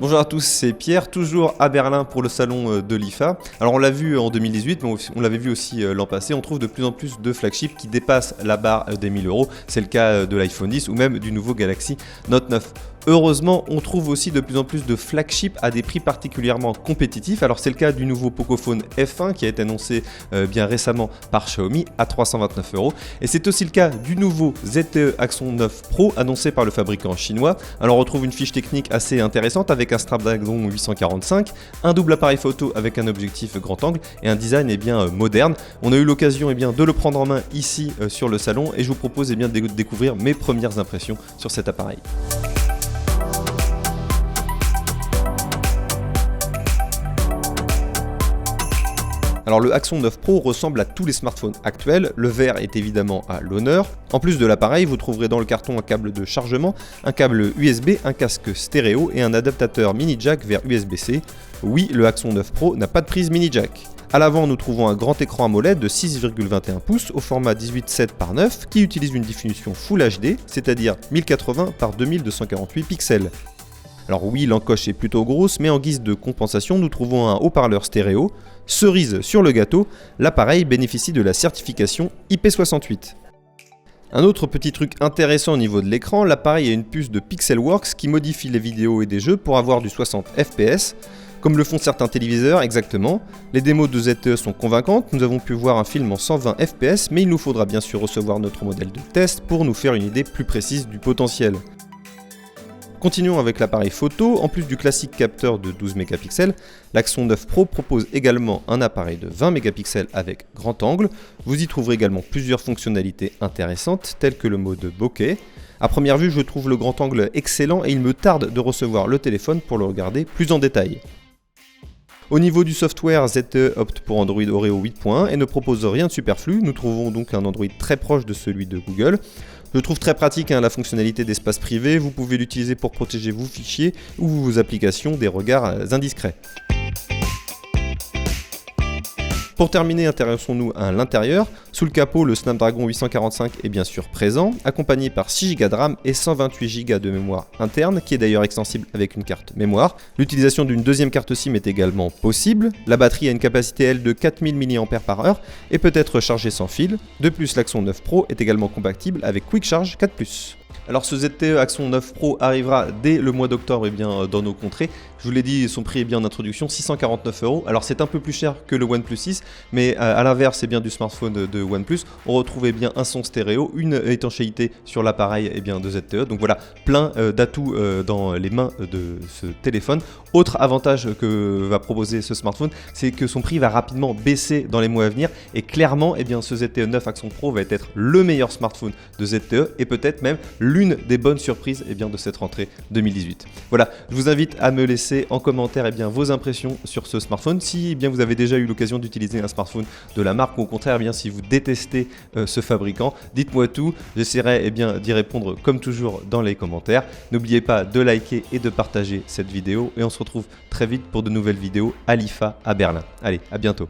Bonjour à tous, c'est Pierre, toujours à Berlin pour le salon de l'IFA. Alors on l'a vu en 2018, mais on l'avait vu aussi l'an passé, on trouve de plus en plus de flagships qui dépassent la barre des 1000 euros. C'est le cas de l'iPhone 10 ou même du nouveau Galaxy Note 9. Heureusement, on trouve aussi de plus en plus de flagships à des prix particulièrement compétitifs. Alors c'est le cas du nouveau Pocophone F1 qui a été annoncé bien récemment par Xiaomi à 329 euros. Et c'est aussi le cas du nouveau ZTE Axon 9 Pro annoncé par le fabricant chinois. Alors on retrouve une fiche technique assez intéressante avec un Snapdragon 845, un double appareil photo avec un objectif grand angle et un design moderne. On a eu l'occasion de le prendre en main ici sur le salon et je vous propose de découvrir mes premières impressions sur cet appareil. Alors le Axon 9 Pro ressemble à tous les smartphones actuels, le vert est évidemment à l'honneur. En plus de l'appareil, vous trouverez dans le carton un câble de chargement, un câble USB, un casque stéréo et un adaptateur mini jack vers USB-C. Oui, le Axon 9 Pro n'a pas de prise mini jack. À l'avant, nous trouvons un grand écran AMOLED de 6,21 pouces au format 18:7 par 9 qui utilise une définition Full HD, c'est-à-dire 1080 par 2248 pixels. Alors oui, l'encoche est plutôt grosse, mais en guise de compensation, nous trouvons un haut-parleur stéréo. Cerise sur le gâteau, l'appareil bénéficie de la certification IP68. Un autre petit truc intéressant au niveau de l'écran, l'appareil a une puce de Pixelworks qui modifie les vidéos et des jeux pour avoir du 60 fps, comme le font certains téléviseurs exactement. Les démos de ZTE sont convaincantes, nous avons pu voir un film en 120 fps, mais il nous faudra bien sûr recevoir notre modèle de test pour nous faire une idée plus précise du potentiel. Continuons avec l'appareil photo. En plus du classique capteur de 12 mégapixels, l'Axon 9 Pro propose également un appareil de 20 mégapixels avec grand angle. Vous y trouverez également plusieurs fonctionnalités intéressantes telles que le mode bokeh. À première vue, je trouve le grand angle excellent et il me tarde de recevoir le téléphone pour le regarder plus en détail. Au niveau du software, ZTE opte pour Android Oreo 8.1 et ne propose rien de superflu. Nous trouvons donc un Android très proche de celui de Google. Je trouve très pratique la fonctionnalité d'espace privé, vous pouvez l'utiliser pour protéger vos fichiers ou vos applications des regards indiscrets. Pour terminer, intéressons-nous à l'intérieur. Sous le capot, le Snapdragon 845 est bien sûr présent, accompagné par 6 Go de RAM et 128 Go de mémoire interne, qui est d'ailleurs extensible avec une carte mémoire. L'utilisation d'une deuxième carte SIM est également possible. La batterie a une capacité de 4000 mAh et peut être chargée sans fil. De plus, l'Axon 9 Pro est également compatible avec Quick Charge 4+. Alors ce ZTE Axon 9 Pro arrivera dès le mois d'octobre dans nos contrées. Je vous l'ai dit, son prix est bien en introduction, 649 euros. Alors c'est un peu plus cher que le OnePlus 6, mais à l'inverse, c'est bien du smartphone de OnePlus. On retrouve bien un son stéréo, une étanchéité sur l'appareil de ZTE. Donc voilà, plein d'atouts dans les mains de ce téléphone. Autre avantage que va proposer ce smartphone, c'est que son prix va rapidement baisser dans les mois à venir. Et clairement, ce ZTE 9 Axon Pro va être le meilleur smartphone de ZTE et peut-être même l'une des bonnes surprises de cette rentrée 2018. Voilà, je vous invite à me laisser en commentaire vos impressions sur ce smartphone. Si vous avez déjà eu l'occasion d'utiliser un smartphone de la marque ou au contraire si vous détestez ce fabricant, dites-moi tout, j'essaierai d'y répondre comme toujours dans les commentaires. N'oubliez pas de liker et de partager cette vidéo et on se retrouve très vite pour de nouvelles vidéos à l'IFA à Berlin. Allez, à bientôt.